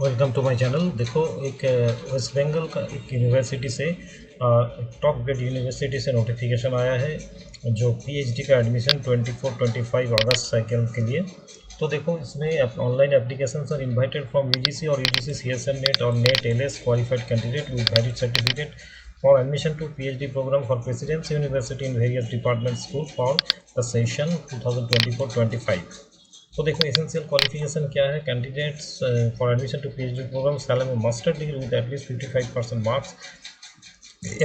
Welcome to my channel. देखो, एक waste Bengal का एक यूनिवर्सिटी से टॉप ग्रेड यूनिवर्सिटी से नोटिफिकेशन आया है जो पीएचडी का एडमिशन 24-25 अगस्त साइकिल के लिए। तो देखो, इसमें online application are invited from UGC और यूजीसी सीएसएन नेट और NET LS qualified candidate with valid certificate for admission to PhD program for Presidency University in various department school for the session 2024-25। तो देखो, essential qualification क्या है। Candidates for admission to PhD programme shall में master degree with at least 55% marks.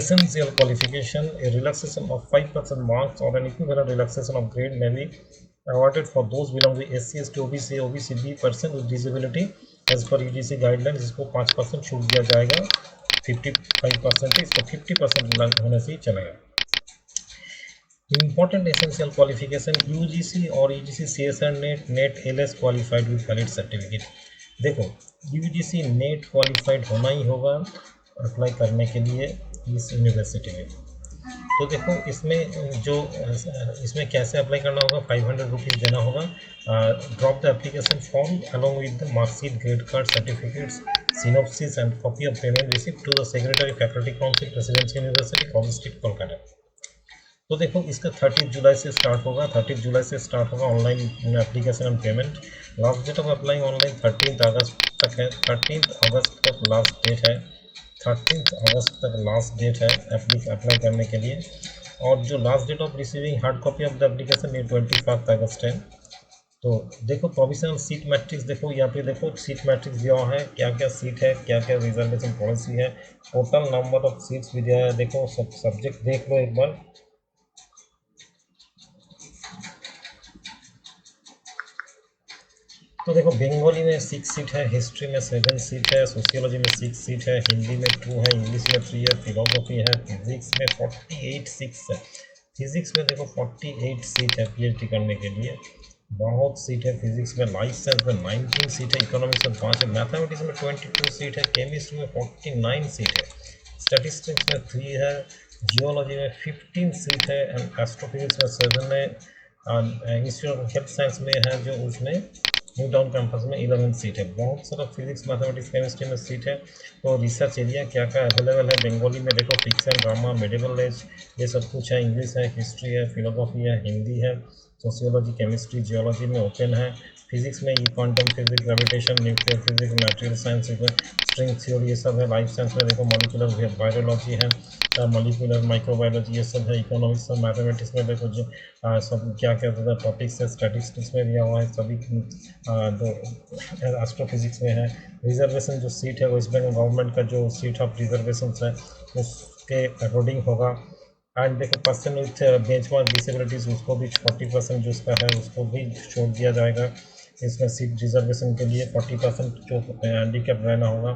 Essential qualification: a relaxation of 5% marks or an equivalent relaxation of grade may be awarded for those belonging to SC, ST, OBC, OBC-B person with disability as per UGC guidelines। इसको 5% छूट दिया जाएगा, 55% इसको 50% होने से ही चलेगा। Important essential qualification: UGC और UGC CSR net LS qualified with valid certificate. देखो, UGC नेट क्वालिफाइड होना ही होगा अप्लाई करने के लिए इस यूनिवर्सिटी में। तो देखो, इसमें कैसे अप्लाई करना होगा। 500 रुपीज़ देना होगा। Drop the application form along with the marksheet, grade card, certificates, synopsis and copy of payment receipt to the secretary faculty council, presidency university, college street, Kolkata. तो देखो, इसका 30 जुलाई से स्टार्ट होगा। 30 जुलाई से स्टार्ट होगा online application and payment. Last date of apply online 13 अगस्त तक है। 13 अगस्त तक लास्ट डेट है। 13 अगस्त तक लास्ट डेट है अप्लाई करने के लिए। और जो last date of receiving hard copy of the application ये 25 अगस्त है। तो देखो, प्रोविजनल सीट मैट्रिक्स देखो, यहाँ पे देखो सीट मैट्रिक्स दिया हुआ है, क्या क्या सीट है, क्या क्या रिजर्वेशन पॉलिसी है, टोटल नंबर ऑफ सीट्स भी दिया है। देखो, सब सब्जेक्ट देख लो एक बार। तो देखो, बंगाली में 6 सीट है, हिस्ट्री में 7 सीट है, सोशियोलॉजी में 6 सीट है, हिंदी में 2 है, इंग्लिश में 3 है, फिलोसफी है, फिजिक्स में 48 सीट्स है। फिजिक्स में देखो 48 सीट है पीएचडी करने के लिए, बहुत सीट है। फिजिक्स में, लाइफ साइंस में 19 सीट है, इकोनॉमिक्स में 5 है, मैथमेटिक्स में 22 सीट है, केमिस्ट्री में 49 सीट है, स्टैटिस्टिक्स में 3 है, जियोलॉजी में 15 सीट है एंड एस्ट्रोफिजिक्स में 7 है। इंस्टीट्यूट ऑफ हेल्थ साइंस में है जो, उसमें न्यू टाउन कैंपस में 11 सीट है। बहुत सारा फिजिक्स, मैथमेटिक्स, केमिस्ट्री में सीट है। तो रिसर्च एरिया क्या क्या अवेलेबल है बंगाली में देखो, फिक्शन, ड्रामा, मेडिवल एज, ये सब कुछ है। इंग्लिश है, हिस्ट्री है, फिलोसफी है, हिंदी है, सोशियोलॉजी, केमिस्ट्री, जियोलॉजी में ओपन है। फिजिक्स में quantum physics, gravitation, nuclear physics, material science, string theory, ये सब है। लाइफ साइंस में देखो मॉलिक्यूलर बायोलॉजी है, मॉलिक्यूलर माइक्रोबायोलॉजी, ये सब है। इकोनॉमिक्स और मैथमेटिक्स में देखो जो सब क्या क्या टॉपिक्स है, स्टैटिस्टिक्स में दिया हुआ है सभी। तो एस्ट्रोफिजिक्स में है। रिजर्वेशन जो सीट है वेस्ट बंगाल गवर्नमेंट का जो सीट ऑफ रिजर्वेशन है उसके अकॉर्डिंग होगा। एंड देखो, पर्सन विथ बेंचमार्क डिसेबिलिटीज़ उसको भी 40% जो उसका है उसको भी छोड़ दिया जाएगा। इसमें सीट रिजर्वेशन के लिए 40% जो हैंडीकैप रहना होगा।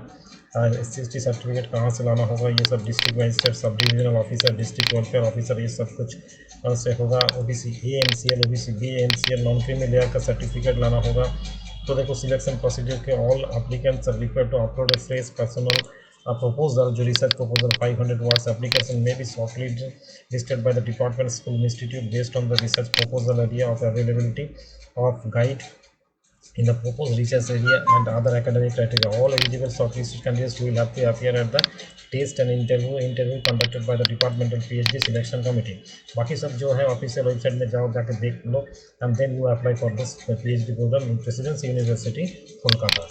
SC/ST सर्टिफिकेट कहाँ से लाना होगा, ये सब district magistrate, sub divisional officer, district welfare officer, ये सब कुछ से होगा। OBC AMCL, OBC B AMCL non creamy layer का सर्टिफिकेट लाना होगा। तो देखो, सिलेक्शन प्रोसीजर के all applicants are required to upload a fresh personal proposal, जो research proposal 500 words application may be shortly listed by the department school institute based on the research proposal area of availability of guide in the proposed research area and other academic criteria. All eligible shortlisted candidates will have to appear at the test and interview conducted by the departmental PhD selection committee. बाकी सब जो है official website में जाओ, जाके देख लो, and then you apply for this PhD program in Presidency University, Kolkata.